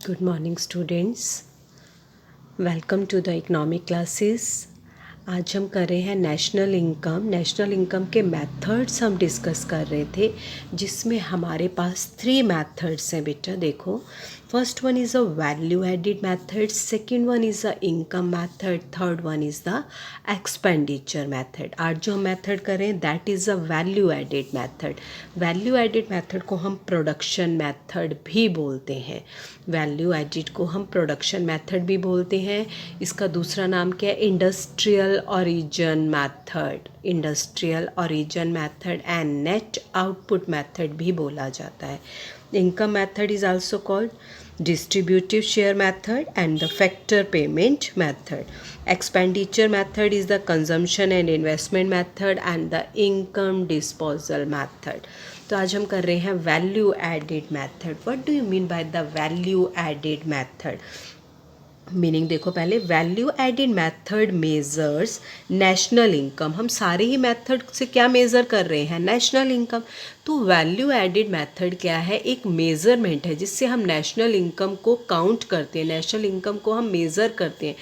Good morning students. Welcome to the economic classes. आज हम कर रहे हैं नेशनल इनकम के मेथड्स हम डिस्कस कर रहे थे, जिसमें हमारे पास 3 मेथड्स हैं बेटा. देखो, first one is a value added method, second one is a income method, third one is the expenditure method. आज जो हम मेथड कर रहे हैं that is a value added method. Value added method को हम प्रोडक्शन मेथड भी बोलते हैं. वैल्यू एडिड को हम प्रोडक्शन मेथड भी बोलते हैं. इसका दूसरा नाम क्या है? Industrial origin method, industrial origin method and net output method भी बोला जाता है. Income method is also called distributive share method and the factor payment method. Expenditure method is the consumption and investment method and the income disposal method. तो आज हम कर रहे हैं value added method. What do you mean by the value added method? Meaning देखो, पहले value added method measures national income. हम सारे ही मेथड से क्या मेज़र कर रहे हैं? National income. तो वैल्यू एडिड मेथड क्या है? एक मेज़रमेंट है जिससे हम नेशनल इनकम को काउंट करते हैं, नेशनल इनकम को हम मेज़र करते हैं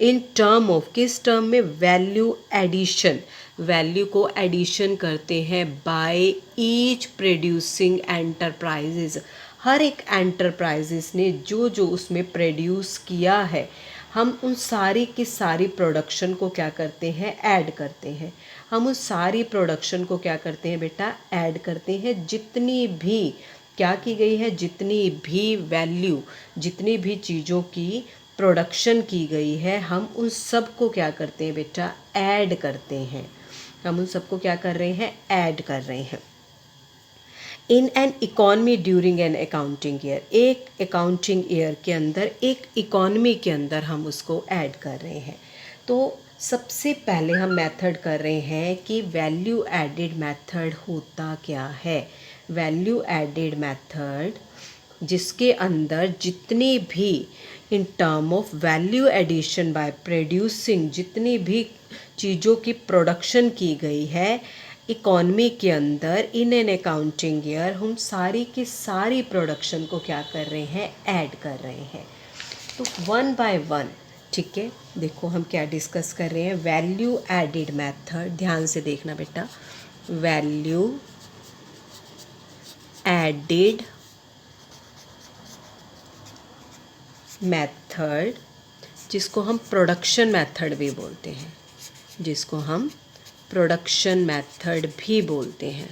इन टर्म ऑफ, किस टर्म में? Value addition. वैल्यू को एडिशन करते हैं बाय ईच प्रोड्यूसिंग एंटरप्राइजेज. हर एक एंटरप्राइजेस ने जो जो उसमें प्रोड्यूस किया है, हम उन सारी की सारी प्रोडक्शन को क्या करते हैं? ऐड करते हैं. हम उस सारी प्रोडक्शन को क्या करते हैं बेटा? ऐड करते हैं. जितनी भी क्या की गई है, जितनी भी वैल्यू, जितनी भी चीज़ों की प्रोडक्शन की गई है, हम उन सब को क्या करते हैं बेटा? ऐड करते हैं. हम उन सबको क्या कर रहे हैं? ऐड कर रहे हैं. In an economy during an accounting year. एक अकाउंटिंग ईयर के अंदर, एक इकॉनमी के अंदर हम उसको ऐड कर रहे हैं. तो सबसे पहले हम मेथड कर रहे हैं कि वैल्यू एडिड मेथड होता क्या है. वैल्यू एडिड मेथड जिसके अंदर जितनी भी in term of value addition by producing, जितनी भी चीज़ों की प्रोडक्शन की गई है इकॉनमी के अंदर इन एन अकाउंटिंग ईयर, हम सारी की सारी प्रोडक्शन को क्या कर रहे हैं? ऐड कर रहे हैं. तो वन बाय वन, ठीक है. देखो हम क्या डिस्कस कर रहे हैं. वैल्यू एडिड मेथड, ध्यान से देखना बेटा. वैल्यू एडिड मेथड, जिसको हम प्रोडक्शन मेथड भी बोलते हैं, जिसको हम प्रोडक्शन मेथड भी बोलते हैं.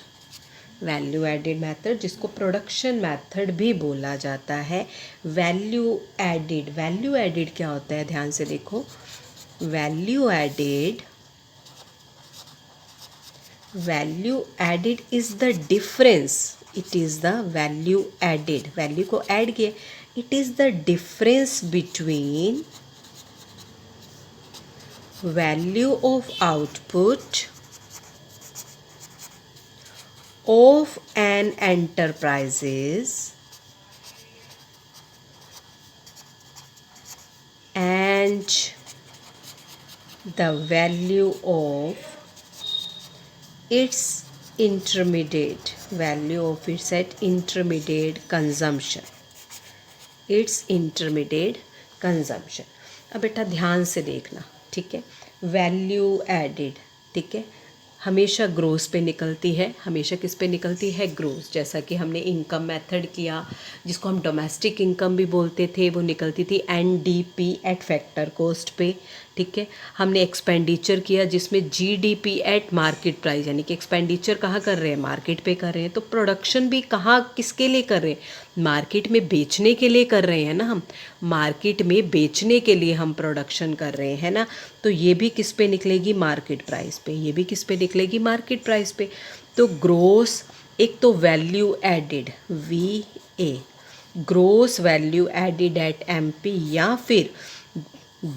वैल्यू एडिड मेथड जिसको प्रोडक्शन मेथड भी बोला जाता है. वैल्यू एडिड, वैल्यू एडिड क्या होता है? ध्यान से देखो. Value added is the difference. It is the value added, value को ऐड किया. It is the difference between value of output of an enterprises and the value of its intermediate consumption. its intermediate consumption. अब बेटा ध्यान से देखना, ठीक है. Value added, ठीक है, हमेशा ग्रोस पे निकलती है. हमेशा किस पे निकलती है? ग्रोस. जैसा कि हमने इनकम मेथड किया, जिसको हम डोमेस्टिक इनकम भी बोलते थे, वो निकलती थी NDP एट फैक्टर कॉस्ट पे, ठीक है. हमने एक्सपेंडिचर किया जिसमें GDP एट मार्केट प्राइस, यानी कि एक्सपेंडिचर कहाँ कर रहे हैं? मार्केट पे कर रहे हैं. तो प्रोडक्शन भी कहाँ, किसके लिए कर रहे हैं? मार्केट में बेचने के लिए कर रहे हैं ना. हम मार्केट में बेचने के लिए हम प्रोडक्शन कर रहे हैं ना. तो ये भी किस पे निकलेगी? मार्केट प्राइस पे. ये भी किस पे निकलेगी? मार्केट प्राइस पे. तो ग्रोस, एक तो value added VA, gross value added at MP, या फिर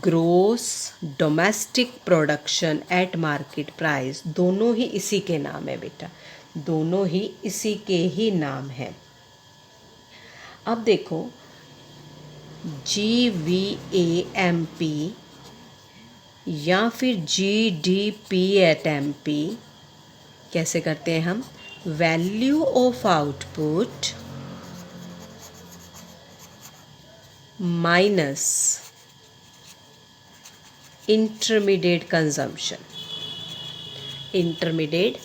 gross domestic production at market price. दोनों ही इसी के नाम है बेटा, दोनों ही इसी के ही नाम है. अब देखो, GVAMP या फिर GDP एट MP कैसे करते हैं हम? Value of output minus intermediate consumption, intermediate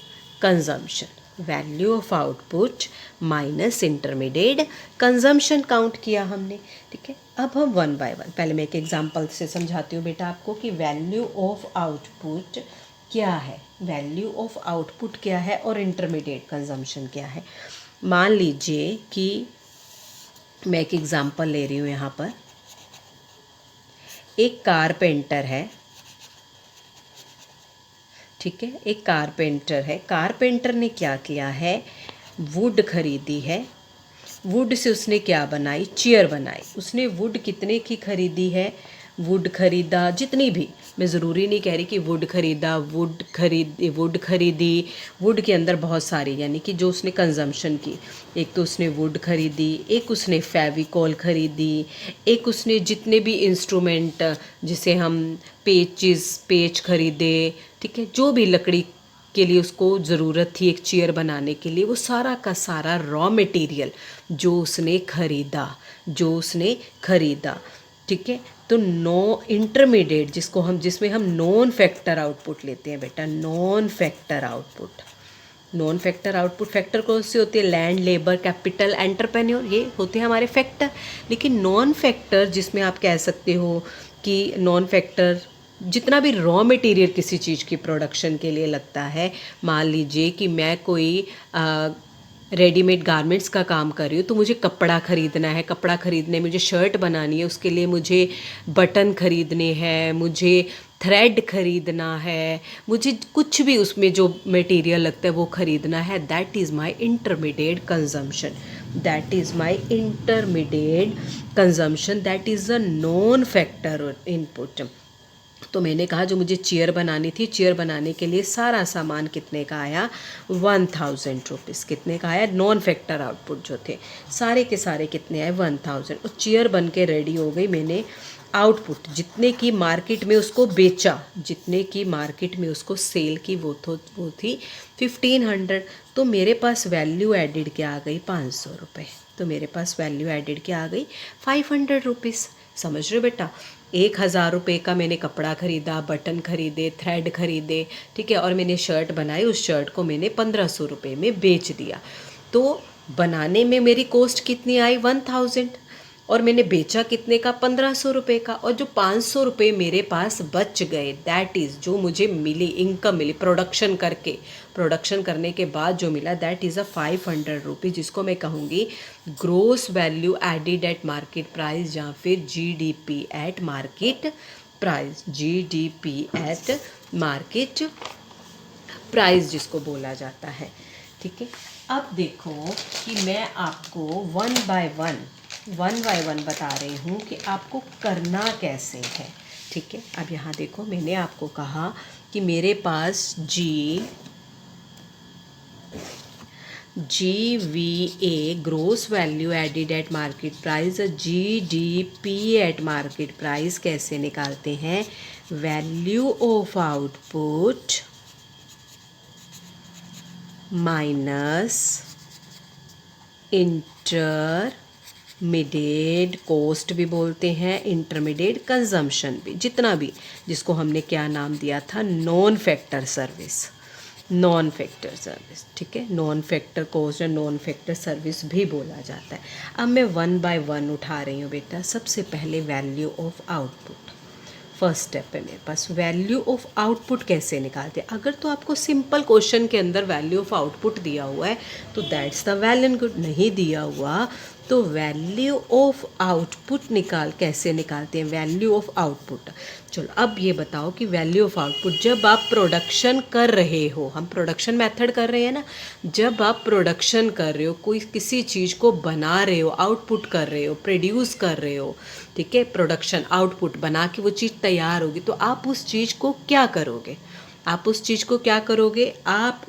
consumption, value of output minus intermediate consumption count किया हमने। ठीक है, अब हम वन बाय वन, पहले मैं एक एग्जांपल से समझाती हूँ बेटा आपको कि वैल्यू ऑफ आउटपुट क्या है, वैल्यू ऑफ आउटपुट क्या है और इंटरमीडिएट कंजम्पशन क्या है। मान लीजिए कि मैं एक एग्जांपल ले रही हूँ यहाँ पर, एक कारपेंटर है। ठीक है, एक कारपेंटर है, कारपेंटर ने क्या किया है, वुड खरीदी है, वुड से उसने क्या बनाई, चेयर बनाई। उसने वुड कितने की खरीदी है, वुड खरीदा जितनी भी, मैं ज़रूरी नहीं कह रही कि वुड खरीदा, वुड खरीदी, वुड के अंदर बहुत सारी, यानी कि जो उसने कंजम्पशन की, एक तो उसने वुड खरीदी, एक उसने फेविकॉल खरीदी, एक उसने जितने भी इंस्ट्रूमेंट, जिसे हम पेच खरीदे। ठीक है, जो भी लकड़ी के लिए उसको ज़रूरत थी एक चेयर बनाने के लिए, वो सारा का सारा रॉ मटेरियल जो उसने खरीदा। ठीक है, तो नो इंटरमीडिएट जिसमें हम नॉन फैक्टर आउटपुट लेते हैं बेटा, नॉन फैक्टर आउटपुट फैक्टर कौन से होते हैं, लैंड, लेबर, कैपिटल, एंटरप्रेन्योर, ये होते हैं हमारे फैक्टर। लेकिन नॉन फैक्टर जिसमें आप कह सकते हो कि नॉन फैक्टर जितना भी रॉ मटेरियल किसी चीज़ की प्रोडक्शन के लिए लगता है, मान लीजिए कि मैं कोई रेडीमेड गारमेंट्स का काम कर रही हूँ, तो मुझे कपड़ा ख़रीदना है, कपड़ा ख़रीदने मुझे शर्ट बनानी है, उसके लिए मुझे बटन ख़रीदने हैं, मुझे थ्रेड ख़रीदना है, मुझे कुछ भी उसमें जो मटेरियल लगता है वो ख़रीदना है। That is my intermediate consumption, that is my intermediate consumption, that is a non factor input. तो मैंने कहा जो मुझे चेयर बनानी थी, चेयर बनाने के लिए सारा सामान कितने का आया, 1000 रुपीज़। कितने का आया, नॉन फैक्टर आउटपुट जो थे सारे के सारे कितने आए, 1000। और चेयर बन के रेडी हो गई, मैंने आउटपुट जितने की मार्केट में उसको बेचा, जितने की मार्केट में उसको सेल की, वो थी 1500। तो मेरे पास वैल्यू एडिड क्या आ गई, 500 रुपये। तो मेरे पास वैल्यू एडिड क्या आ गई, 500 रुपीज़। समझ रहे हो बेटा, 1000 रुपये का मैंने कपड़ा ख़रीदा, बटन ख़रीदे, थ्रेड ख़रीदे, ठीक है, और मैंने शर्ट बनाई, उस शर्ट को मैंने 1500 रुपये में बेच दिया। तो बनाने में मेरी कॉस्ट कितनी आई, 1000, और मैंने बेचा कितने का, 1500 रुपये का। और जो 500 रुपये मेरे पास बच गए, दैट इज़ जो मुझे मिली, इनकम मिली प्रोडक्शन करने के बाद जो मिला, दैट इज़ अ 500 रुपीज़, जिसको मैं कहूँगी gross value added at market price, या फिर GDP at market price, GDP at market price जिसको बोला जाता है। ठीक है, अब देखो कि मैं आपको वन बाय वन बता रही हूँ कि आपको करना कैसे है। ठीक है, अब यहाँ देखो, मैंने आपको कहा कि मेरे पास GVA gross value added at market price, GDP at market price कैसे निकालते हैं, value of output minus intermediate cost भी बोलते हैं, इंटरमीडिएट कंजम्पशन भी, जितना भी, जिसको हमने क्या नाम दिया था, नॉन फैक्टर सर्विस। ठीक है, नॉन फैक्टर कॉस्ट या नॉन फैक्टर सर्विस भी बोला जाता है। अब मैं वन बाय वन उठा रही हूँ बेटा। सबसे पहले value of output, first step है मेरे पास, वैल्यू ऑफ आउटपुट कैसे निकालते हैं। अगर तो आपको सिंपल क्वेश्चन के अंदर वैल्यू ऑफ आउटपुट दिया हुआ है तो that's the well and good, नहीं दिया हुआ तो वैल्यू ऑफ आउटपुट कैसे निकालते हैं, वैल्यू ऑफ आउटपुट। चलो अब ये बताओ कि वैल्यू ऑफ आउटपुट जब आप प्रोडक्शन कर रहे हो, हम प्रोडक्शन मेथड कर रहे हैं ना, जब आप प्रोडक्शन कर रहे हो, कोई किसी चीज़ को बना रहे हो, आउटपुट कर रहे हो, प्रोड्यूस कर रहे हो, ठीक है, प्रोडक्शन आउटपुट बना के वो चीज़ तैयार होगी, तो आप उस चीज़ को क्या करोगे, आप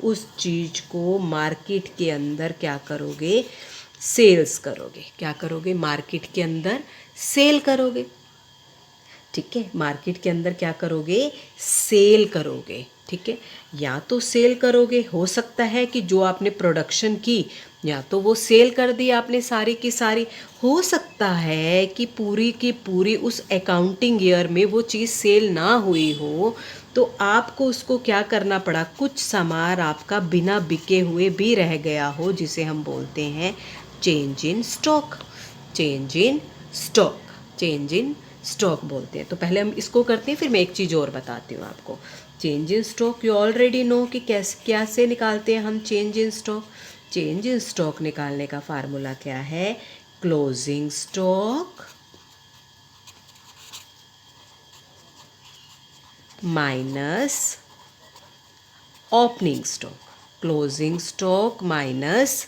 उस चीज़ को मार्केट के अंदर क्या करोगे, सेल्स करोगे। क्या करोगे, मार्केट के अंदर सेल करोगे। ठीक है, मार्केट के अंदर क्या करोगे, सेल करोगे। ठीक है, या तो सेल करोगे, हो सकता है कि जो आपने प्रोडक्शन की या तो वो सेल कर दी आपने सारी की सारी, हो सकता है कि पूरी की पूरी उस अकाउंटिंग ईयर में वो चीज़ सेल ना हुई हो, तो आपको उसको क्या करना पड़ा, कुछ सामान आपका बिना बिके हुए भी रह गया हो, जिसे हम बोलते हैं change in stock. Change in stock, change in stock बोलते हैं। तो पहले हम इसको करते हैं, फिर मैं एक चीज़ और बताती हूँ आपको। Change in stock you already know कि कैसे निकालते हैं हम change in stock. Change in stock निकालने का फार्मूला क्या है, closing stock minus opening stock. Closing stock minus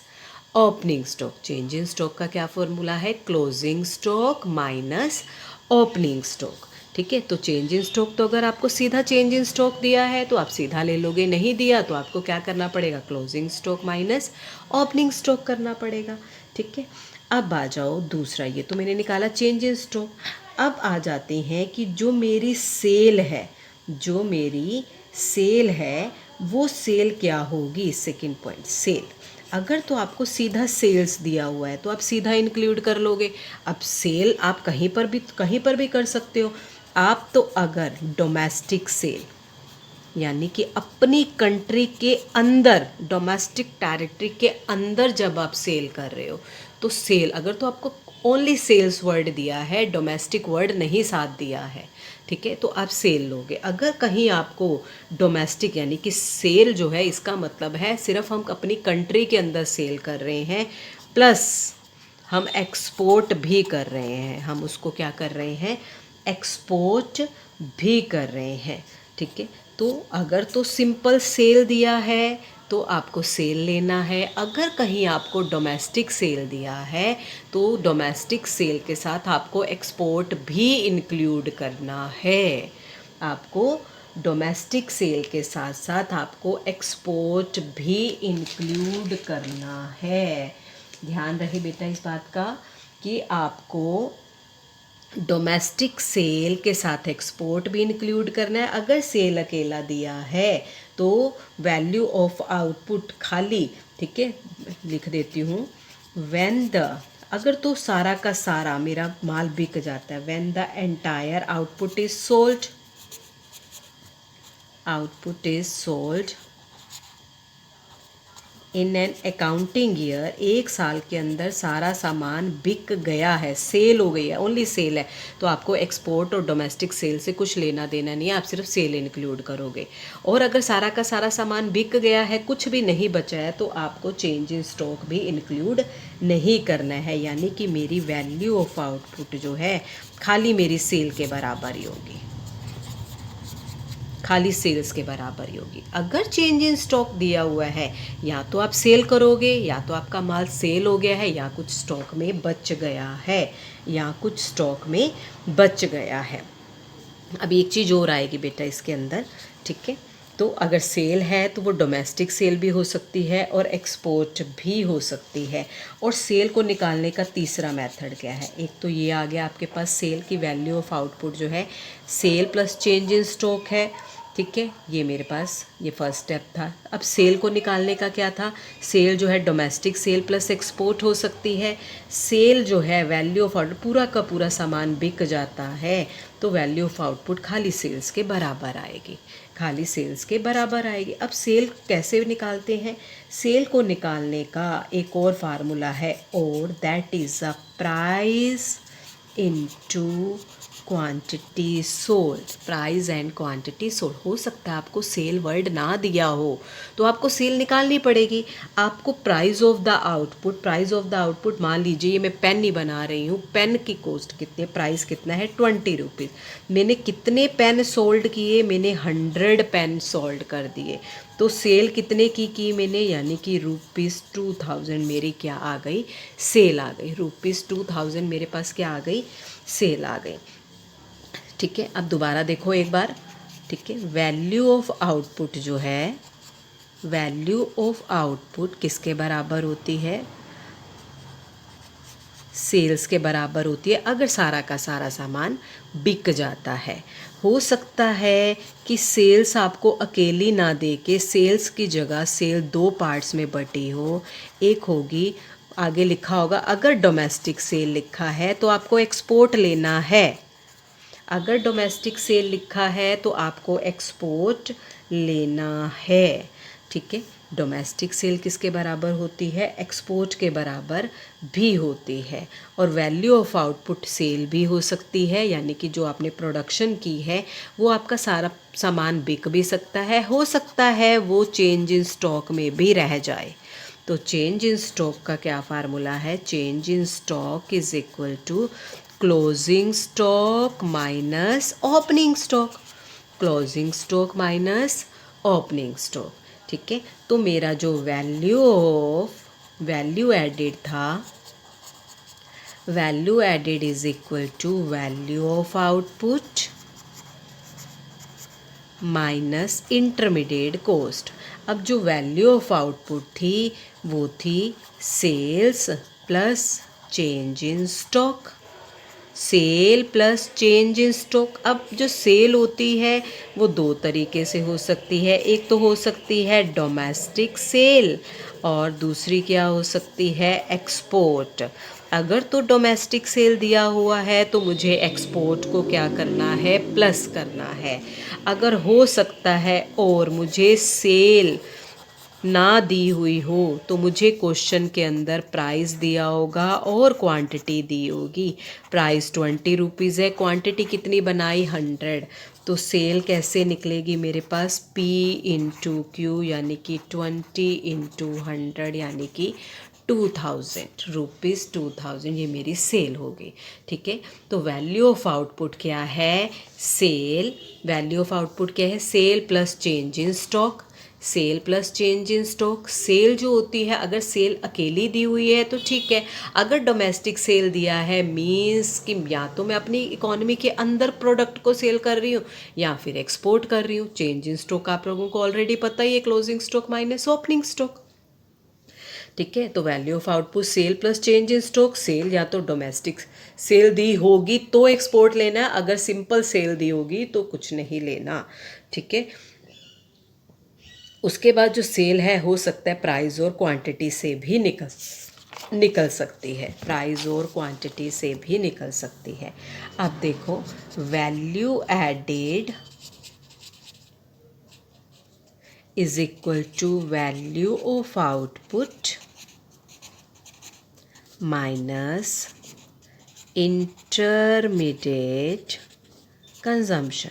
opening stock. Change in stock का क्या फॉर्मूला है, closing stock minus opening stock. ठीक है, तो चेंज इन स्टॉक तो अगर आपको सीधा चेंज इन स्टॉक दिया है तो आप सीधा ले लोगे, नहीं दिया तो आपको क्या करना पड़ेगा, closing stock minus opening stock करना पड़ेगा। ठीक है, अब आ जाओ दूसरा, ये तो मैंने निकाला चेंज इन स्टॉक। अब आ जाते हैं कि जो मेरी सेल है, जो मेरी सेल है वो सेल क्या होगी। Second point, sale. अगर तो आपको सीधा सेल्स दिया हुआ है तो आप सीधा इंक्लूड कर लोगे। अब सेल आप कहीं पर भी कर सकते हो। आप तो अगर डोमेस्टिक सेल यानी कि अपनी कंट्री के अंदर, डोमेस्टिक टेरिटरी के अंदर जब आप सेल कर रहे हो तो सेल, अगर तो आपको ओनली सेल्स वर्ड दिया है, डोमेस्टिक वर्ड नहीं साथ दिया है, ठीक है, तो आप सेल लोगे। अगर कहीं आपको डोमेस्टिक यानी कि सेल जो है, इसका मतलब है सिर्फ हम अपनी कंट्री के अंदर सेल कर रहे हैं, प्लस हम एक्सपोर्ट भी कर रहे हैं, हम उसको क्या कर रहे हैं, एक्सपोर्ट भी कर रहे हैं। ठीक है, तो अगर तो सिंपल सेल दिया है तो आपको सेल लेना है। अगर कहीं आपको डोमेस्टिक सेल दिया है तो डोमेस्टिक सेल के साथ आपको एक्सपोर्ट भी इंक्लूड करना है। आपको डोमेस्टिक सेल के साथ साथ आपको एक्सपोर्ट भी इंक्लूड करना है। ध्यान रहे बेटा इस बात का कि आपको डोमेस्टिक सेल के साथ एक्सपोर्ट भी इंक्लूड करना है। अगर सेल अकेला दिया है तो वैल्यू ऑफ आउटपुट खाली, ठीक है, लिख देती हूँ, व्हेन द, अगर तो सारा का सारा मेरा माल बिक जाता है, when the entire output is sold, output is sold in an accounting year, एक साल के अंदर सारा सामान बिक गया है, सेल हो गई है, ओनली सेल है, तो आपको एक्सपोर्ट और डोमेस्टिक सेल से कुछ लेना देना नहीं है, आप सिर्फ सेल इंक्लूड करोगे। और अगर सारा का सारा सामान बिक गया है, कुछ भी नहीं बचा है, तो आपको चेंज इन स्टॉक भी इंक्लूड नहीं करना है, यानी कि मेरी वैल्यू ऑफ आउटपुट जो है खाली मेरी सेल के बराबर ही होगी, खाली सेल्स के बराबर ही होगी। अगर चेंज इन स्टॉक दिया हुआ है, या तो आप सेल करोगे, या तो आपका माल सेल हो गया है, या कुछ स्टॉक में बच गया है, या कुछ स्टॉक में बच गया है। अब एक चीज़ और आएगी बेटा इसके अंदर, ठीक है, तो अगर सेल है तो वो डोमेस्टिक सेल भी हो सकती है और एक्सपोर्ट भी हो सकती है। और सेल को निकालने का तीसरा मेथड क्या है, एक तो ये आ गया आपके पास, सेल की वैल्यू ऑफ आउटपुट जो है sale plus change in stock है, ठीक है, ये मेरे पास ये फर्स्ट स्टेप था। अब सेल को निकालने का क्या था, सेल जो है डोमेस्टिक सेल प्लस एक्सपोर्ट हो सकती है। सेल जो है वैल्यू ऑफ आउटपुट, पूरा का पूरा सामान बिक जाता है तो वैल्यू ऑफ आउटपुट खाली सेल्स के बराबर आएगी, खाली सेल्स के बराबर आएगी। अब सेल कैसे निकालते हैं, सेल को निकालने का एक और फार्मूला है, और that is a price into quantity sold, price and quantity sold. हो सकता है आपको सेल वर्ड ना दिया हो तो आपको सेल निकालनी पड़ेगी। आपको price of the output, price of the output, मान लीजिए ये मैं पेन ही बना रही हूँ, पेन की कॉस्ट कितनी, प्राइस कितना है 20 रुपीज़। मैंने कितने पेन सोल्ड किए, मैंने 100 पेन सोल्ड कर दिए, तो सेल कितने की मैंने, यानी कि ₹2000 मेरी क्या आ गई, सेल आ गई। ₹2000 मेरे पास क्या आ गई, सेल आ गई। ठीक है, अब दोबारा देखो एक बार, ठीक है, वैल्यू ऑफ आउटपुट जो है, वैल्यू ऑफ आउटपुट किसके बराबर होती है, सेल्स के बराबर होती है अगर सारा का सारा सामान बिक जाता है। हो सकता है कि सेल्स आपको अकेली ना दे के सेल्स की जगह सेल दो पार्ट्स में बटी हो। एक होगी, आगे लिखा होगा अगर डोमेस्टिक सेल लिखा है तो आपको एक्सपोर्ट लेना है। अगर डोमेस्टिक सेल लिखा है तो आपको एक्सपोर्ट लेना है। ठीक है, डोमेस्टिक सेल किसके बराबर होती है? एक्सपोर्ट के बराबर भी होती है। और वैल्यू ऑफ आउटपुट सेल भी हो सकती है, यानी कि जो आपने प्रोडक्शन की है वो आपका सारा सामान बिक भी सकता है, हो सकता है वो चेंज इन स्टॉक में भी रह जाए। तो चेंज इन स्टॉक का क्या फार्मूला है? Change in stock is equal to closing stock minus opening stock. Closing stock minus opening stock. ठीक है, तो मेरा जो वैल्यू एडेड था, value added is equal to value of output minus intermediate cost. अब जो वैल्यू ऑफ आउटपुट थी वो थी sales plus change in stock. Sale plus change in stock. अब जो सेल होती है वो दो तरीके से हो सकती है। एक तो हो सकती है डोमेस्टिक सेल और दूसरी क्या हो सकती है? एक्सपोर्ट। अगर तो डोमेस्टिक सेल दिया हुआ है तो मुझे एक्सपोर्ट को क्या करना है? प्लस करना है। अगर हो सकता है और मुझे सेल ना दी हुई हो तो मुझे क्वेश्चन के अंदर प्राइस दिया होगा और क्वांटिटी दी होगी। प्राइस 20 रुपीज़ है, क्वांटिटी कितनी बनाई? 100। तो सेल कैसे निकलेगी मेरे पास? P इंटू क्यू, यानी कि 20 इंटू 100, यानी कि 2000 रुपीज़। 2000 ये मेरी सेल होगी। ठीक है, तो वैल्यू ऑफ आउटपुट क्या है? सेल। वैल्यू ऑफ आउटपुट क्या है? Sale plus change in stock. Sale plus change in stock. Sale जो होती है, अगर सेल अकेली दी हुई है तो ठीक है। अगर डोमेस्टिक सेल दिया है मीन्स कि या तो मैं अपनी इकोनॉमी के अंदर प्रोडक्ट को सेल कर रही हूँ या फिर एक्सपोर्ट कर रही हूँ। चेंज इन स्टॉक आप लोगों को ऑलरेडी पता ही है, closing stock minus opening stock. ठीक है, तो value of output sale plus change in stock. Sale या तो डोमेस्टिक सेल दी होगी तो एक्सपोर्ट लेना है, अगर सिंपल सेल दी होगी तो कुछ नहीं लेना। ठीक है, उसके बाद जो सेल है हो सकता है प्राइस और क्वांटिटी से भी निकल सकती है। प्राइस और क्वांटिटी से भी निकल सकती है। अब देखो, value added is equal to value of output minus intermediate consumption,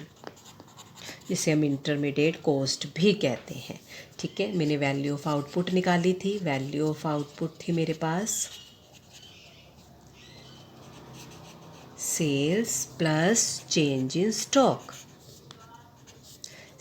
जिसे हम इंटरमीडिएट कॉस्ट भी कहते हैं। ठीक है, मैंने वैल्यू ऑफ आउटपुट निकाली थी। वैल्यू ऑफ आउटपुट थी मेरे पास sales plus change in stock.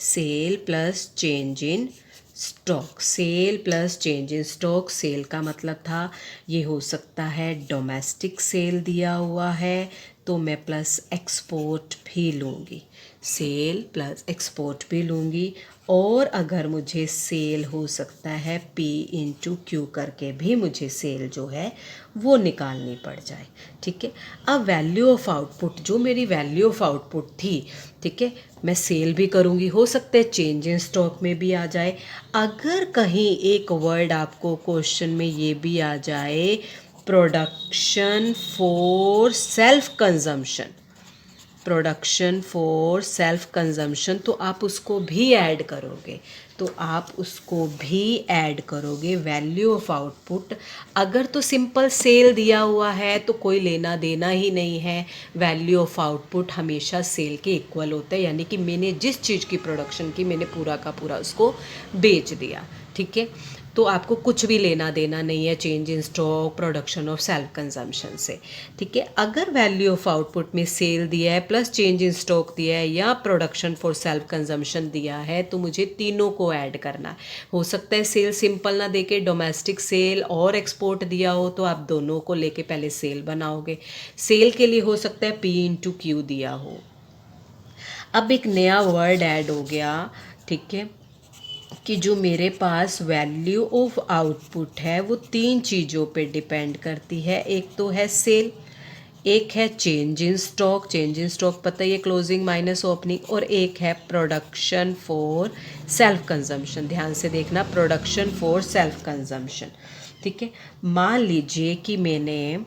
Sale plus change in stock. Sale plus change in stock. Sale का मतलब था ये हो सकता है डोमेस्टिक सेल दिया हुआ है तो मैं प्लस एक्सपोर्ट भी लूँगी। सेल प्लस एक्सपोर्ट भी लूँगी। और अगर मुझे सेल हो सकता है P इंटू क्यू करके भी मुझे सेल जो है वो निकालनी पड़ जाए। ठीक है, अब वैल्यू ऑफ आउटपुट, जो मेरी वैल्यू ऑफ आउटपुट थी, ठीक है, मैं सेल भी करूँगी, हो सकता है चेंज इन स्टॉक में भी आ जाए। अगर कहीं एक वर्ड आपको क्वेश्चन में ये भी आ जाए, production for self consumption, production for self consumption, तो आप उसको भी ऐड करोगे। तो आप उसको भी ऐड करोगे वैल्यू ऑफ आउटपुट। अगर तो सिंपल सेल दिया हुआ है तो कोई लेना देना ही नहीं है। वैल्यू ऑफ आउटपुट हमेशा सेल के इक्वल होता है, यानी कि मैंने जिस चीज़ की प्रोडक्शन की मैंने पूरा का पूरा उसको बेच दिया। ठीक है, तो आपको कुछ भी लेना देना नहीं है चेंज इन स्टॉक, प्रोडक्शन और सेल्फ कंजम्पशन से। ठीक है, अगर वैल्यू ऑफ आउटपुट में सेल दिया है प्लस चेंज इन स्टॉक दिया है या प्रोडक्शन फॉर सेल्फ कंजम्पशन दिया है तो मुझे तीनों को ऐड करना है। हो सकता है सेल सिंपल ना देके डोमेस्टिक सेल और एक्सपोर्ट दिया हो तो आप दोनों को लेके पहले सेल बनाओगे। सेल के लिए हो सकता है P इंटू क्यू दिया हो। अब एक नया वर्ड ऐड हो गया। ठीक है, कि जो मेरे पास वैल्यू ऑफ आउटपुट है वो तीन चीज़ों पे डिपेंड करती है। एक तो है सेल, एक है change in stock, change in stock पता ही है क्लोजिंग माइनस ओपनिंग, और एक है प्रोडक्शन फॉर सेल्फ कंजम्पशन। ध्यान से देखना, प्रोडक्शन फॉर सेल्फ कंजम्पशन। ठीक है, मान लीजिए कि मैंने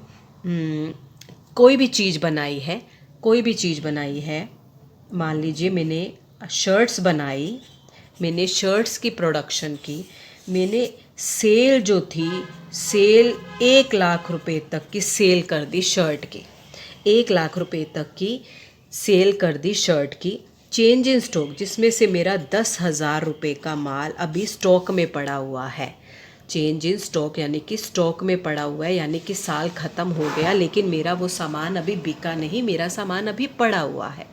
कोई भी चीज़ बनाई है, कोई भी चीज़ बनाई है, मान लीजिए मैंने शर्ट्स बनाई, मैंने शर्ट्स की प्रोडक्शन की, मैंने सेल जो थी, सेल 1,00,000 रुपए तक की सेल कर दी शर्ट की, 1,00,000 रुपए तक की सेल कर दी शर्ट की। चेंज इन स्टॉक, जिसमें से मेरा 10,000 रुपये का माल अभी स्टॉक में पड़ा हुआ है। चेंज इन स्टॉक यानी कि स्टॉक में पड़ा हुआ है, यानी कि साल ख़त्म हो गया लेकिन मेरा वो सामान अभी बिका नहीं, मेरा सामान अभी पड़ा हुआ है।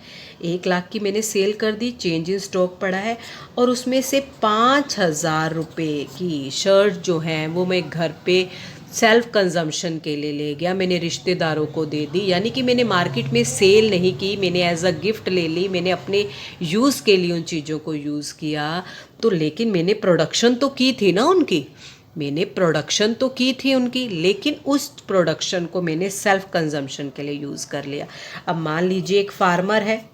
1,00,000 की मैंने सेल कर दी, चेंज इन स्टॉक पड़ा है, और उसमें से 5,000 रुपये की शर्ट जो हैं वो मैं घर पे सेल्फ कंजम्पशन के लिए ले गया, मैंने रिश्तेदारों को दे दी। यानी कि मैंने मार्केट में सेल नहीं की, मैंने एज अ गिफ्ट ले ली, मैंने अपने यूज़ के लिए उन चीज़ों को यूज़ किया। तो लेकिन मैंने प्रोडक्शन तो की थी ना उनकी, मैंने प्रोडक्शन तो की थी उनकी, लेकिन उस प्रोडक्शन को मैंने सेल्फ कंजम्पशन के लिए यूज़ कर लिया। अब मान लीजिए एक फार्मर है,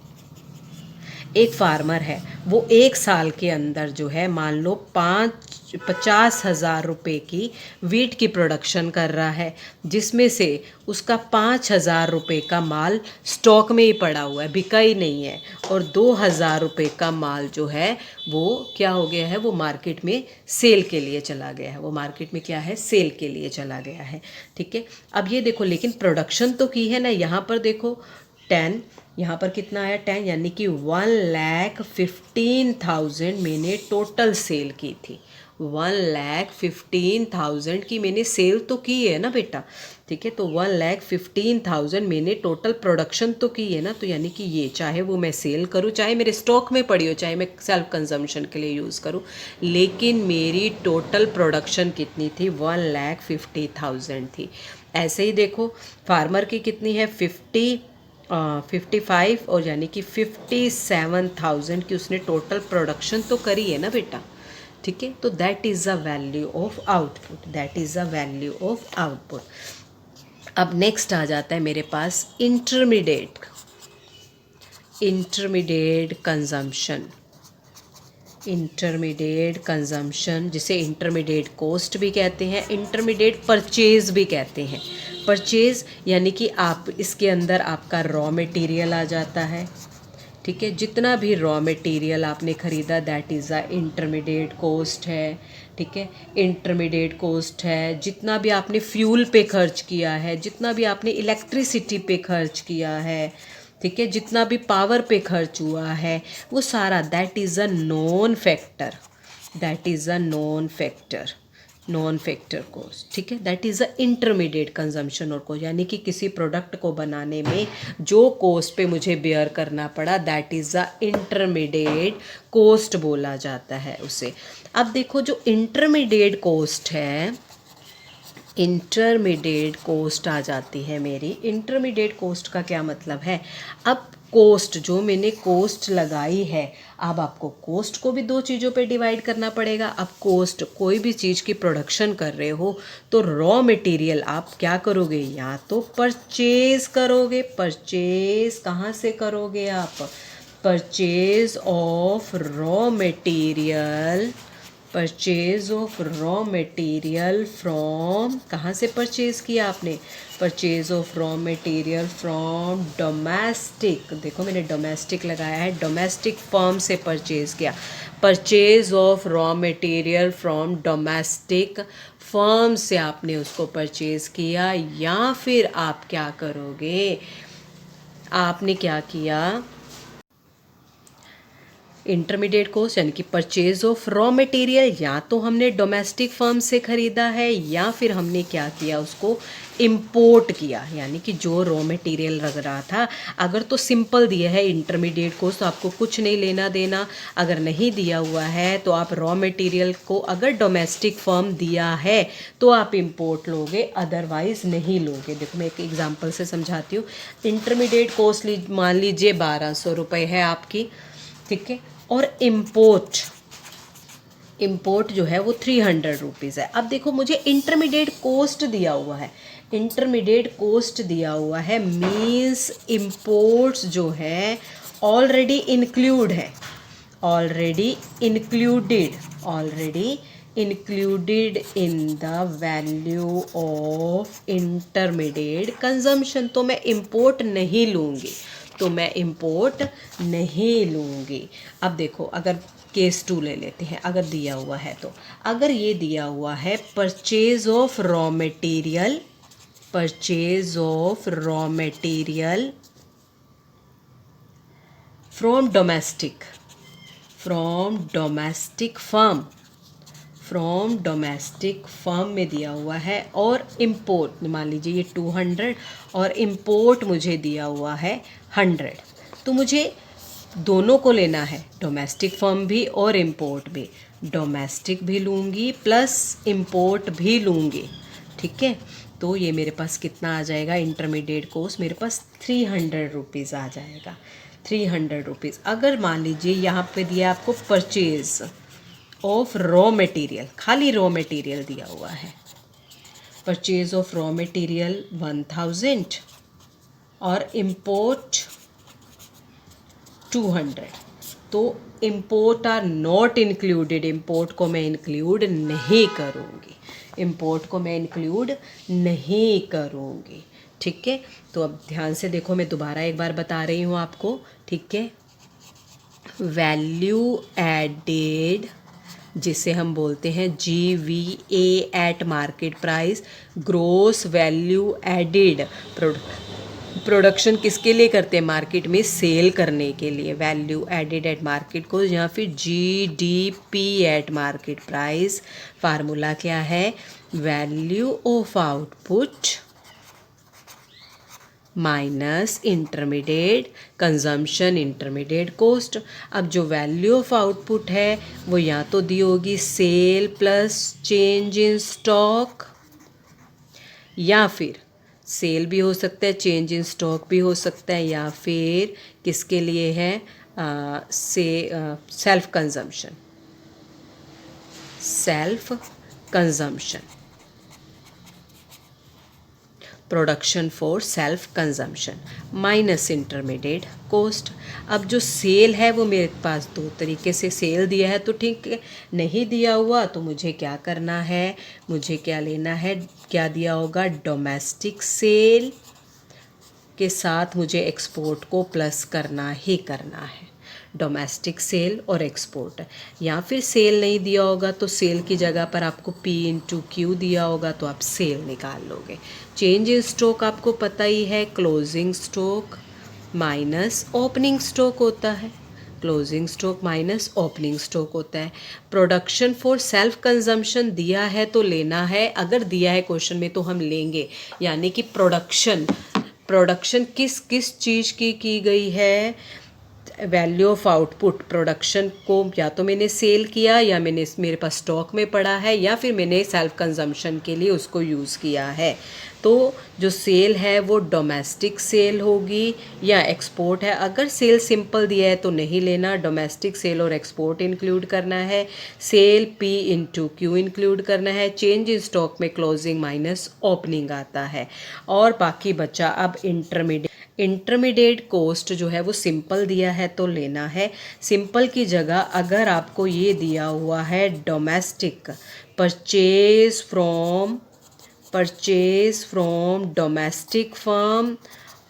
एक फार्मर है, वो 1 साल के अंदर जो है मान लो 50,000 रुपये की वीट की प्रोडक्शन कर रहा है, जिसमें से उसका 5,000 रुपये का माल स्टॉक में ही पड़ा हुआ है, बिका ही नहीं है, और 2,000 रुपये का माल जो है वो क्या हो गया है, वो मार्केट में सेल के लिए चला गया है, वो मार्केट में क्या है, सेल के लिए चला गया है। ठीक है, अब ये देखो, लेकिन प्रोडक्शन तो की है ना, यहाँ पर देखो 10, यहाँ पर कितना आया 10, यानी कि 1,15,000 मैंने टोटल सेल की थी। 1,15,000 की मैंने सेल तो की है ना बेटा। ठीक है, तो 1,15,000 मैंने टोटल प्रोडक्शन तो की है ना, तो यानी कि ये चाहे वो मैं सेल करूँ, चाहे मेरे स्टॉक में पड़ी हो, चाहे मैं सेल्फ कंजम्पशन के लिए यूज़ करूँ, लेकिन मेरी टोटल प्रोडक्शन कितनी थी, 1,50,000 थी। ऐसे ही देखो फार्मर की कितनी है, 55, और यानी कि 57,000 की उसने टोटल प्रोडक्शन तो करी है ना बेटा। ठीक है, तो that is the value of output, that is the value of output. अब नेक्स्ट आ जाता है मेरे पास intermediate, intermediate consumption, intermediate consumption जिसे इंटरमीडिएट कॉस्ट भी कहते हैं, इंटरमीडिएट परचेज भी कहते हैं। परचेज यानी कि आप इसके अंदर आपका रॉ मटेरियल आ जाता है। ठीक है, जितना भी रॉ मटेरियल आपने ख़रीदा that is a intermediate cost है। ठीक है, इंटरमीडिएट कॉस्ट है। जितना भी आपने फ्यूल पे खर्च किया है, जितना भी आपने इलेक्ट्रिसिटी पे खर्च किया है, ठीक है, जितना भी पावर पे खर्च हुआ है, वो सारा that is a non factor, that is a non factor, non factor cost. ठीक है, that is a intermediate consumption और कॉस्ट, यानी कि किसी प्रोडक्ट को बनाने में जो कॉस्ट पे मुझे बेयर करना पड़ा that is a intermediate cost बोला जाता है उसे। अब देखो जो इंटरमीडिएट कॉस्ट है, इंटरमीडिएट कॉस्ट आ जाती है मेरी। इंटरमीडिएट कॉस्ट का क्या मतलब है, अब कॉस्ट जो मैंने कॉस्ट लगाई है, अब आपको कॉस्ट को भी दो चीज़ों पे डिवाइड करना पड़ेगा। अब कॉस्ट, कोई भी चीज़ की प्रोडक्शन कर रहे हो तो रॉ मटेरियल आप क्या करोगे, या तो परचेज करोगे, परचेज कहाँ से करोगे आप, purchase of raw material, purchase of raw material from, कहाँ से परचेज़ किया आपने, purchase of raw material from domestic, देखो मैंने डोमेस्टिक लगाया है, डोमेस्टिक फर्म से परचेज़ किया। Purchase of raw material from domestic firm से आपने उसको परचेज़ किया। या फिर आप क्या करोगे, आपने क्या किया, इंटरमीडिएट कॉस्ट यानी कि परचेज ऑफ रॉ मटेरियल, या तो हमने डोमेस्टिक फर्म से ख़रीदा है, या फिर हमने क्या किया, उसको इंपोर्ट किया, यानी कि जो रॉ मटेरियल लग रहा था। अगर तो सिंपल दिया है इंटरमीडिएट कॉस्ट तो आपको कुछ नहीं लेना देना, अगर नहीं दिया हुआ है तो आप रॉ मटेरियल को, अगर डोमेस्टिक फर्म दिया है तो आप इंपोर्ट लोगे, अदरवाइज़ नहीं लोगे। देखो मैं एक एग्जांपल से समझाती हूँ। इंटरमीडिएट कॉस्ट मान लीजिए 1,200 रुपये है आपकी, ठीक है, और इम्पोर्ट इम्पोर्ट जो है वो 300 रुपीज़ है। अब देखो मुझे इंटरमीडिएट कोस्ट दिया हुआ है, इंटरमीडिएट कोस्ट दिया हुआ है, मीन्स इम्पोर्ट्स जो है ऑलरेडी इंक्लूड है, already included in the value of intermediate consumption. तो मैं इम्पोर्ट नहीं लूँगी, अब देखो अगर केस 2 ले लेते हैं, अगर दिया हुआ है तो, अगर ये दिया हुआ है purchase of raw material from domestic firm में दिया हुआ है, और इम्पोर्ट मान लीजिए ये 200 और इम्पोर्ट मुझे दिया हुआ है 100। तो मुझे दोनों को लेना है, डोमेस्टिक फर्म भी और इम्पोर्ट भी, डोमेस्टिक भी लूँगी प्लस इम्पोर्ट भी लूँगी, ठीक है। तो ये मेरे पास कितना आ जाएगा, इंटरमीडिएट कोस्ट मेरे पास 300 रुपीज़ आ जाएगा, 300 रुपीज़। अगर मान लीजिए यहाँ पे दिया आपको परचेज ऑफ रॉ मटेरियल, खाली रॉ मटेरियल दिया हुआ है, परचेज ऑफ रॉ मटेरियल 1000 और इम्पोर्ट 200, तो import are not included, import को मैं इंक्लूड नहीं करूँगी, ठीक है। तो अब ध्यान से देखो, मैं दोबारा एक बार बता रही हूँ आपको, ठीक है। वैल्यू एडेड, जिसे हम बोलते हैं GVA at market price, gross value added. Production किसके लिए करते हैं, मार्केट में सेल करने के लिए, वैल्यू एडेड एट मार्केट को, या फिर GDP at market price. Formula क्या है, value of output minus intermediate consumption intermediate cost. अब जो वैल्यू ऑफ आउटपुट है वो या तो दी होगी sale plus change in stock, या फिर सेल भी हो सकता है, चेंज इन स्टॉक भी हो सकता है, या फिर किसके लिए है, self consumption, production for self consumption minus intermediate cost. अब जो सेल है वो मेरे पास दो तरीके से सेल दिया है, तो ठीक है, नहीं दिया हुआ तो मुझे क्या करना है, मुझे क्या लेना है, क्या दिया होगा, डोमेस्टिक सेल के साथ मुझे एक्सपोर्ट को प्लस करना ही करना है, डोमेस्टिक सेल और एक्सपोर्ट। या फिर सेल नहीं दिया होगा तो सेल की जगह पर आपको P/Q दिया होगा तो आप सेल निकाल लोगे। चेंज इन स्टॉक आपको पता ही है, closing stock minus opening stock होता है, closing stock minus opening stock होता है। प्रोडक्शन फॉर सेल्फ कंजम्पशन दिया है तो लेना है, अगर दिया है क्वेश्चन में तो हम लेंगे, यानी कि प्रोडक्शन किस किस चीज़ की गई है, वैल्यू ऑफ आउटपुट, प्रोडक्शन को या तो मैंने सेल किया, या मेरे पास स्टॉक में पड़ा है, या फिर मैंने सेल्फ कंजम्पशन के लिए उसको यूज़ किया है। तो जो सेल है वो डोमेस्टिक सेल होगी या एक्सपोर्ट है। अगर सेल सिंपल दिया है तो नहीं लेना, डोमेस्टिक सेल और एक्सपोर्ट इंक्लूड करना है, सेल P/Q इंक्लूड करना है, चेंज इन स्टॉक में क्लोजिंग माइनस ओपनिंग आता है, और बाकी बचा अब इंटरमीडिएट कोस्ट जो है वो सिंपल दिया है तो लेना है। सिंपल की जगह अगर आपको ये दिया हुआ है domestic, purchase from domestic firm,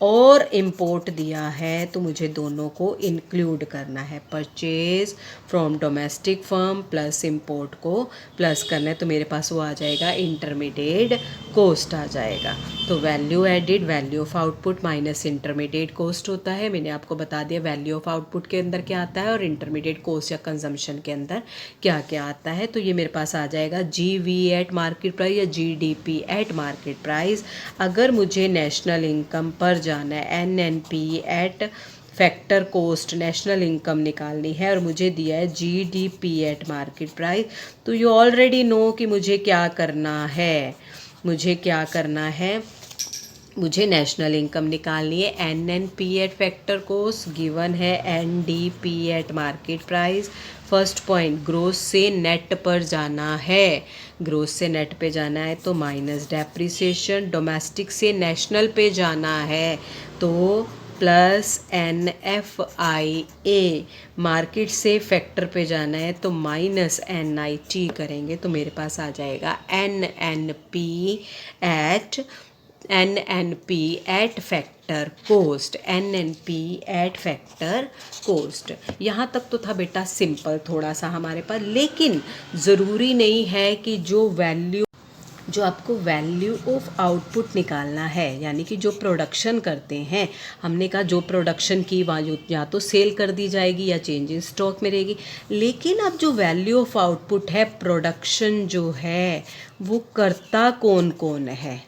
और इम्पोर्ट दिया है तो मुझे दोनों को इंक्लूड करना है, purchase from domestic firm plus import को प्लस करना है, तो मेरे पास वो आ जाएगा इंटरमीडिएट कोस्ट आ जाएगा। तो value added, value of output minus intermediate cost होता है। मैंने आपको बता दिया वैल्यू ऑफ आउटपुट के अंदर क्या आता है और इंटरमीडिएट कोस्ट या कंजम्पशन के अंदर क्या क्या आता है। तो ये मेरे पास आ जाएगा GV एट मार्केट प्राइस या GDP एट मार्केट प्राइस। अगर मुझे नेशनल इनकम पर जाना है, NNP at factor coast national income निकालनी है, और मुझे दिया है GDP एट मार्केट प्राइस, तो यू ऑलरेडी नो कि मुझे क्या करना है, मुझे नेशनल इनकम निकालनी है। NNP at factor cost given है, NDP at market price. First point, gross से नेट पर जाना है, ग्रोस से नेट पे जाना है तो माइनस डेप्रिसिएशन। डोमेस्टिक से नेशनल पे जाना है तो प्लस NFIA। मार्केट से फैक्टर पे जाना है तो माइनस NIT करेंगे तो मेरे पास आ जाएगा NNP at factor coast, NNP at factor coast. यहाँ तक तो था बेटा सिंपल थोड़ा सा हमारे पास, लेकिन ज़रूरी नहीं है कि जो आपको वैल्यू ऑफ आउटपुट निकालना है, यानी कि जो प्रोडक्शन करते हैं, हमने कहा जो प्रोडक्शन की वहाँ या तो सेल कर दी जाएगी या चेंज इन स्टॉक में रहेगी। लेकिन अब जो वैल्यू ऑफ आउटपुट है, प्रोडक्शन जो है वो करता कौन कौन है,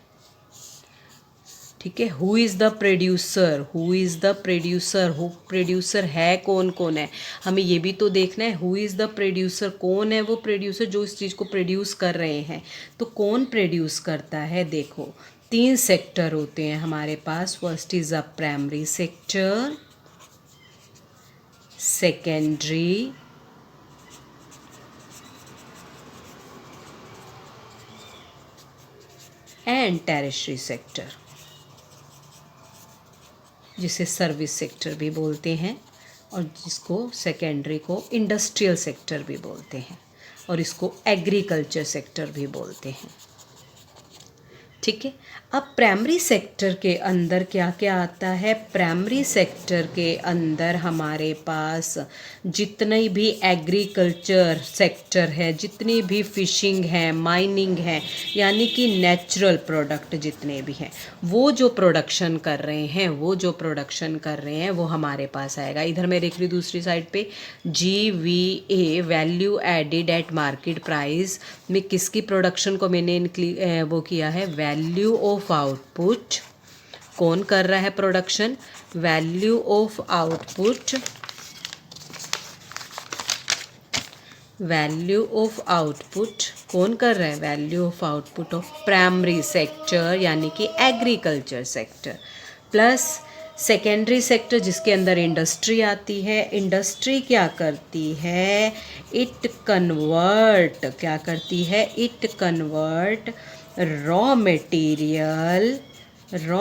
ठीक है। Who is the producer, who is the producer, who producer है कौन कौन है, हमें ये भी तो देखना है। हु इज़ द प्रोड्यूसर, कौन है वो प्रोड्यूसर जो इस चीज़ को प्रोड्यूस कर रहे हैं। तो कौन प्रोड्यूस करता है, देखो 3 सेक्टर होते हैं हमारे पास। First is a primary sector, secondary and tertiary sector, जिसे सर्विस सेक्टर भी बोलते हैं, और जिसको सेकेंडरी को इंडस्ट्रियल सेक्टर भी बोलते हैं, और इसको एग्रीकल्चर सेक्टर भी बोलते हैं, ठीक है। अब प्राइमरी सेक्टर के अंदर क्या क्या आता है, प्राइमरी सेक्टर के अंदर हमारे पास जितनी भी एग्रीकल्चर सेक्टर है, जितनी भी फिशिंग है, माइनिंग है, यानी कि नेचुरल प्रोडक्ट जितने भी हैं, वो जो प्रोडक्शन कर रहे हैं, वो हमारे पास आएगा। इधर मैं देख रही हूँ दूसरी साइड पे GVA, value added at market price में किसकी प्रोडक्शन को मैंने वो किया है, वैल्यू ऑफ आउटपुट। कौन कर रहा है production, value of output, value of output कौन कर रहा है, value of output of primary sector यानी कि agriculture sector, plus secondary sector जिसके अंदर इंडस्ट्री आती है। इंडस्ट्री क्या करती है, इट कन्वर्ट, क्या करती है, it convert raw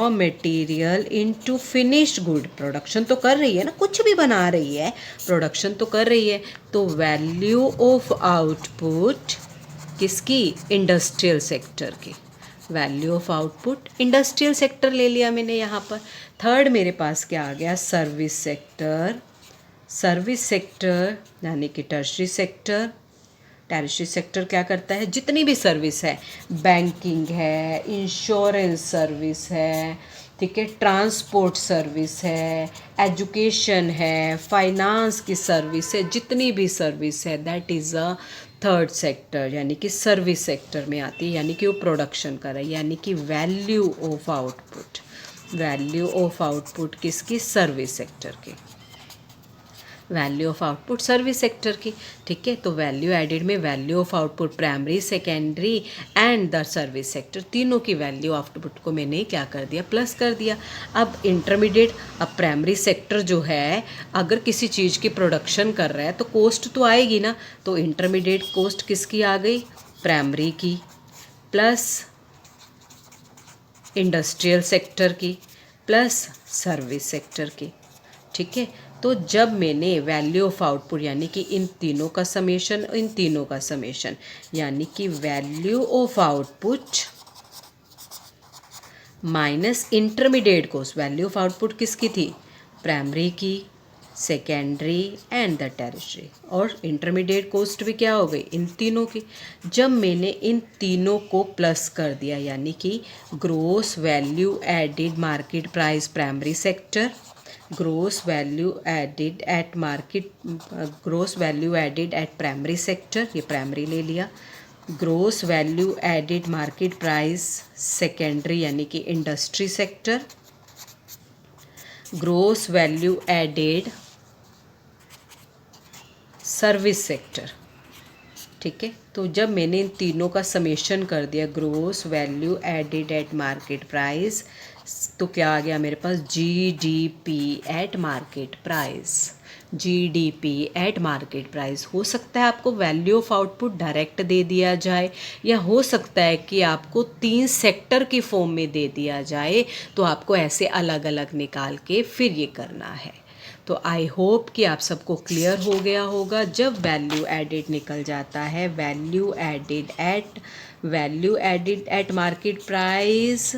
material into finished good. Production तो कर रही है ना, कुछ भी बना रही है, प्रोडक्शन तो कर रही है। तो वैल्यू ऑफ आउटपुट किसकी, इंडस्ट्रियल सेक्टर की, value of output industrial sector ले लिया मैंने यहाँ पर। थर्ड मेरे पास क्या आ गया, सर्विस सेक्टर, सर्विस सेक्टर यानी कि टर्शरी सेक्टर। टैरिशरी सेक्टर क्या करता है, जितनी भी सर्विस है, बैंकिंग है, इंश्योरेंस सर्विस है, ठीक है, ट्रांसपोर्ट सर्विस है, एजुकेशन है, फाइनेंस की सर्विस है, जितनी भी सर्विस है that is a third sector, यानी कि सर्विस सेक्टर में आती है, यानी कि वो प्रोडक्शन कर रहा है, यानी कि value of output, value of output किसकी, सर्विस सेक्टर की, value of output service sector की, ठीक है। तो वैल्यू एडिड में value of output primary, secondary and the service sector, तीनों की वैल्यू आउटपुट को मैंने क्या कर दिया, प्लस कर दिया। अब इंटरमीडिएट, अब प्राइमरी सेक्टर जो है अगर किसी चीज़ की प्रोडक्शन कर रहा है तो कॉस्ट तो आएगी ना, तो इंटरमीडिएट कॉस्ट किसकी आ गई, प्राइमरी की, प्लस इंडस्ट्रियल सेक्टर की, प्लस सर्विस सेक्टर की, ठीक है। तो जब मैंने वैल्यू ऑफ आउटपुट यानी कि इन तीनों का समेशन, इन तीनों का समेशन, यानी कि value of output minus intermediate cost, value of output किसकी थी, प्राइमरी की, सेकेंडरी एंड द टेरिशरी, और इंटरमीडिएट कॉस्ट भी क्या हो गई, इन तीनों की। जब मैंने इन तीनों को प्लस कर दिया, यानी कि gross value added market price primary sector, gross value added at market, gross value added at primary sector, ये प्राइमरी ले लिया, gross value added market price secondary यानी कि industry sector, gross value added service sector, ठीक है। तो जब मैंने इन तीनों का समेशन कर दिया, gross value added at market price तो क्या आ गया मेरे पास, GDP at market price. GDP at market price. हो सकता है आपको वैल्यू ऑफ आउटपुट डायरेक्ट दे दिया जाए, या हो सकता है कि आपको 3 सेक्टर की फॉर्म में दे दिया जाए, तो आपको ऐसे अलग अलग निकाल के फिर ये करना है। तो आई होप कि आप सबको क्लियर हो गया होगा। जब वैल्यू एडिड निकल जाता है, value added at market price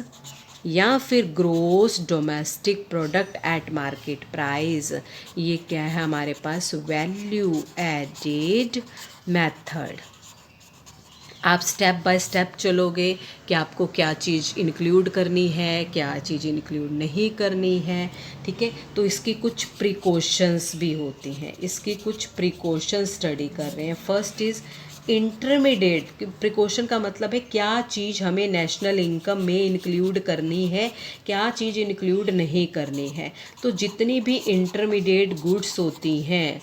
या फिर gross domestic product at market price, ये क्या है हमारे पास, वैल्यू एडिड मेथड। आप स्टेप बाय स्टेप चलोगे कि आपको क्या चीज़ इंक्लूड करनी है, क्या चीज़ इंक्लूड नहीं करनी है, ठीक है। तो इसकी कुछ प्रिकॉशंस भी होती हैं, इसकी कुछ प्रिकॉशन स्टडी कर रहे हैं। First is intermediate. प्रिकॉशन का मतलब है क्या चीज़ हमें नेशनल इनकम में इंक्लूड करनी है, क्या चीज़ इंक्लूड नहीं करनी है। तो जितनी भी इंटरमीडिएट गुड्स होती हैं,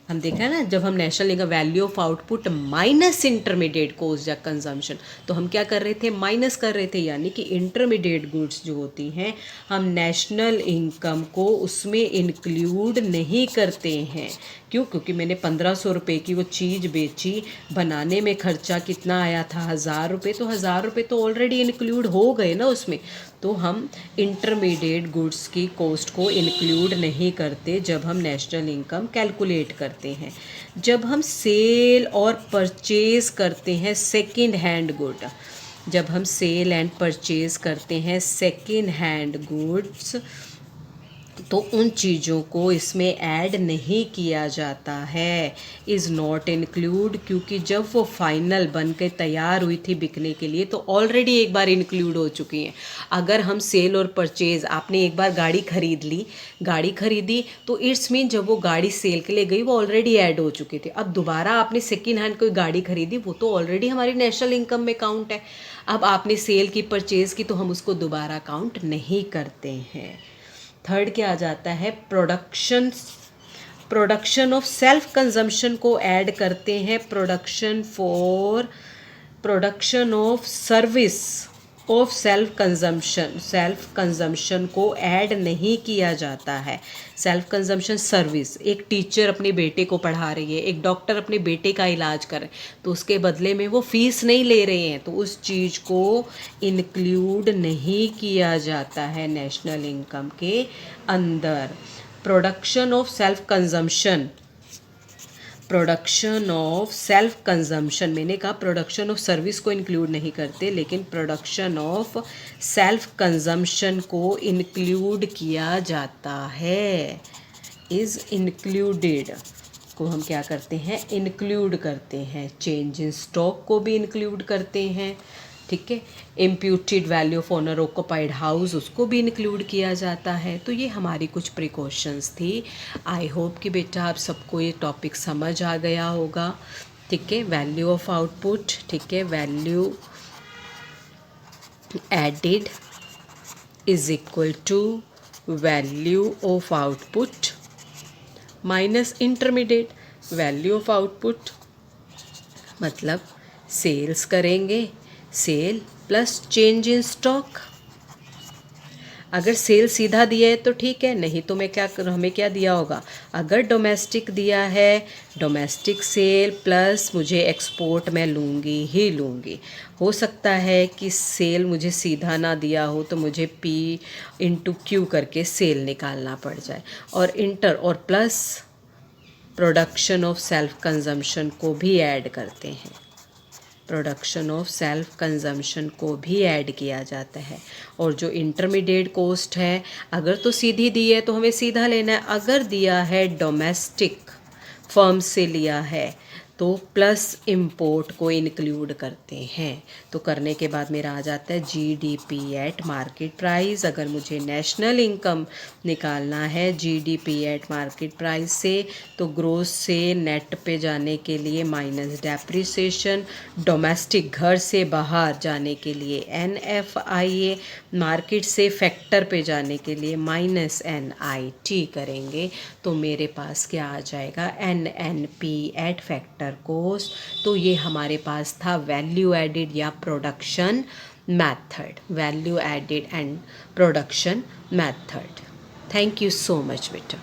हम देखा है ना, जब हम national income value of output minus intermediate cost या कंजम्पशन, तो हम क्या कर रहे थे, माइनस कर रहे थे, यानी कि इंटरमीडिएट गुड्स जो होती हैं हम नेशनल इनकम को उसमें इंक्लूड नहीं करते हैं। क्यों? क्योंकि मैंने 1500 रुपये की वो चीज़ बेची, बनाने में खर्चा कितना आया था, 1000 रुपये, तो 1000 रुपये तो ऑलरेडी इंक्लूड हो गए ना उसमें। तो हम इंटरमीडिएट गुड्स की कॉस्ट को इंक्लूड नहीं करते जब हम नेशनल इनकम कैलकुलेट करते हैं। जब हम सेल और परचेज़ करते हैं सेकंड हैंड गुड, जब हम सेल एंड परचेज़ करते हैं सेकंड हैंड गुड्स, तो उन चीज़ों को इसमें ऐड नहीं किया जाता है, इज़ नॉट इंक्लूड, क्योंकि जब वो फाइनल बन के तैयार हुई थी बिकने के लिए तो ऑलरेडी एक बार इंक्लूड हो चुकी हैं। अगर हम सेल और परचेज़, आपने एक बार गाड़ी खरीदी तो इट्स मीन जब वो गाड़ी सेल के लिए गई वो ऑलरेडी ऐड हो चुकी थी। अब दोबारा आपने सेकेंड हैंड कोई गाड़ी खरीदी, वो तो ऑलरेडी हमारी नेशनल इनकम में काउंट है। अब आपने सेल की, परचेज़ की, तो हम उसको दोबारा काउंट नहीं करते हैं। थर्ड क्या आ जाता है, प्रोडक्शन ऑफ सेल्फ कंजम्पशन को ऐड करते हैं। Production of service of self consumption को ऐड नहीं किया जाता है। सेल्फ कंजम्पशन सर्विस, एक टीचर अपने बेटे को पढ़ा रही है, एक डॉक्टर अपने बेटे का इलाज कर रहे हैं, तो उसके बदले में वो फीस नहीं ले रहे हैं, तो उस चीज़ को इंक्लूड नहीं किया जाता है नेशनल इनकम के अंदर। प्रोडक्शन ऑफ सेल्फ कंजम्पशन, मैंने कहा प्रोडक्शन ऑफ सर्विस को इंक्लूड नहीं करते, लेकिन प्रोडक्शन ऑफ सेल्फ कंजम्पशन को इंक्लूड किया जाता है। इज़ इंक्लूडेड को हम क्या करते हैं, इंक्लूड करते हैं। चेंज इन स्टॉक को भी इंक्लूड करते हैं, ठीक है। Imputed value of owner occupied house, उसको भी इंक्लूड किया जाता है। तो ये हमारी कुछ प्रिकॉशंस थी। आई होप कि बेटा आप सबको ये टॉपिक समझ आ गया होगा, ठीक है। वैल्यू ऑफ आउटपुट, ठीक है, value added is equal to value of output minus intermediate. Value of output मतलब सेल्स करेंगे, sale plus change in stock. अगर सेल सीधा दिया है तो ठीक है, नहीं तो हमें क्या दिया होगा, अगर डोमेस्टिक दिया है, डोमेस्टिक सेल प्लस मुझे एक्सपोर्ट मैं लूँगी ही लूँगी। हो सकता है कि सेल मुझे सीधा ना दिया हो तो मुझे P/Q करके सेल निकालना पड़ जाए, और इंटर और plus production of self consumption को भी ऐड करते हैं। प्रोडक्शन ऑफ सेल्फ कंजम्पशन को भी ऐड किया जाता है। और जो इंटरमीडिएट कॉस्ट है, अगर तो सीधी दी है तो हमें सीधा लेना है, अगर दिया है डोमेस्टिक फर्म से लिया है तो प्लस इंपोर्ट को इंक्लूड करते हैं। तो करने के बाद मेरा आ जाता है जीडीपी एट मार्केट प्राइस। अगर मुझे नेशनल इनकम निकालना है जीडीपी एट मार्केट प्राइस से, तो ग्रोस से नेट पे जाने के लिए माइनस डेप्रिसिएशन, डोमेस्टिक घर से बाहर जाने के लिए NFIA, मार्केट से फैक्टर पे जाने के लिए माइनस NIT करेंगे, तो मेरे पास क्या आ जाएगा, NNP एट फैक्टर कॉस्ट। तो ये हमारे पास था वैल्यू एडिड या production method, value added and production method. Thank you so much beta.